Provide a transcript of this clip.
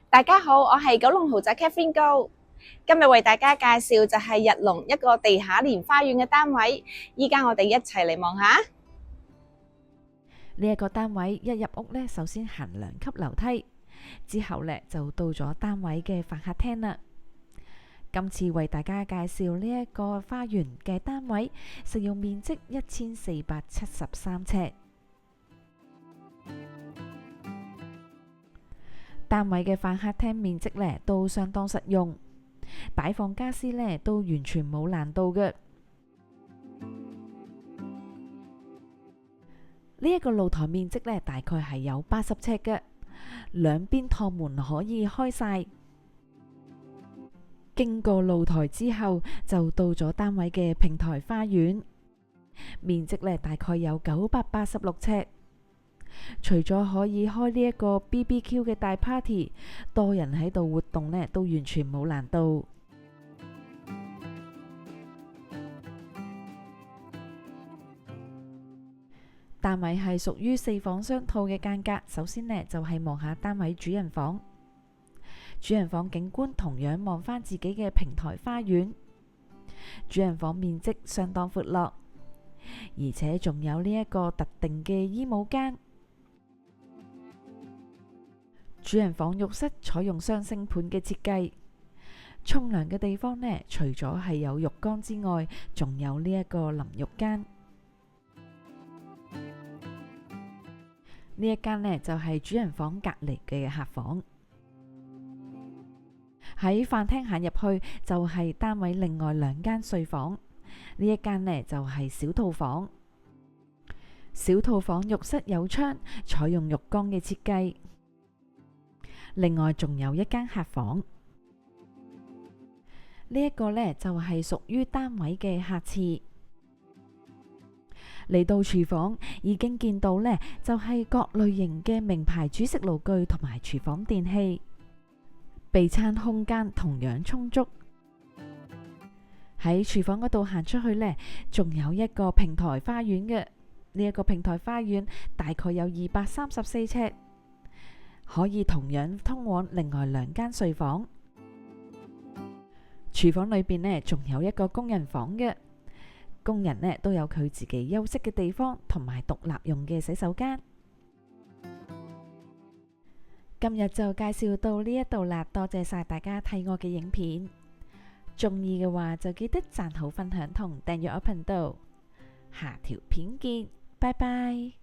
大家好，我係九龍豪宅 Catherine 高，今日為大家介紹就係日龍一個地下連花園嘅單位。依家我哋一齊嚟望下。呢一個單位一入屋呢，首先行2級樓梯，之後呢就到咗單位嘅飯客廳啦。今次為大家介紹呢一個花園嘅單位，實用面積1473尺。單位嘅飯客廳面積呢都相當實用，擺放家私呢都完全冇難度嘅。呢一個露台面積呢大概係有80尺嘅，兩邊趟門可以開晒。經過露台之後，就到咗單位嘅平台花園，面積呢大概有986尺。除咗可以開呢一個 BBQ 嘅大 party， 多人喺度活動呢都完全冇難度。單位係屬於4房雙套嘅間隔。首先呢就係望下單位主人房，主人房景觀同樣望返自己嘅平台花園。主人房面積相當闊落，而且仲有呢一個特定嘅衣帽間。主人房浴室採用雙星盤嘅設計，沖涼嘅地方呢，除咗係有浴缸之外，仲有呢一個淋浴間。呢一間呢就係主人房隔離嘅客房。喺飯廳行入去就係單位另外2間睡房。呢一間呢就係小套房。小套房浴室有窗，採用浴缸嘅設計。另外仲有一間客房。呢一個呢就係屬於單位嘅客廁。嚟到廚房已經見到呢就係各類型嘅名牌煮食爐具同埋廚房電器。備餐空間同樣充足。喺廚房嗰度行出去呢，仲有一個平台花園嘅。呢一個平台花園大概有234尺，可以同樣通往另外2間睡房。廚房裏邊呢仲有一個工人房嘅，工人呢都有佢自己休息嘅地方同埋獨立用嘅洗手間。今日就介紹到呢一度啦，多謝晒大家睇我嘅影片。中意嘅話就記得讚好、分享同訂閱我頻道。下條片見，拜拜。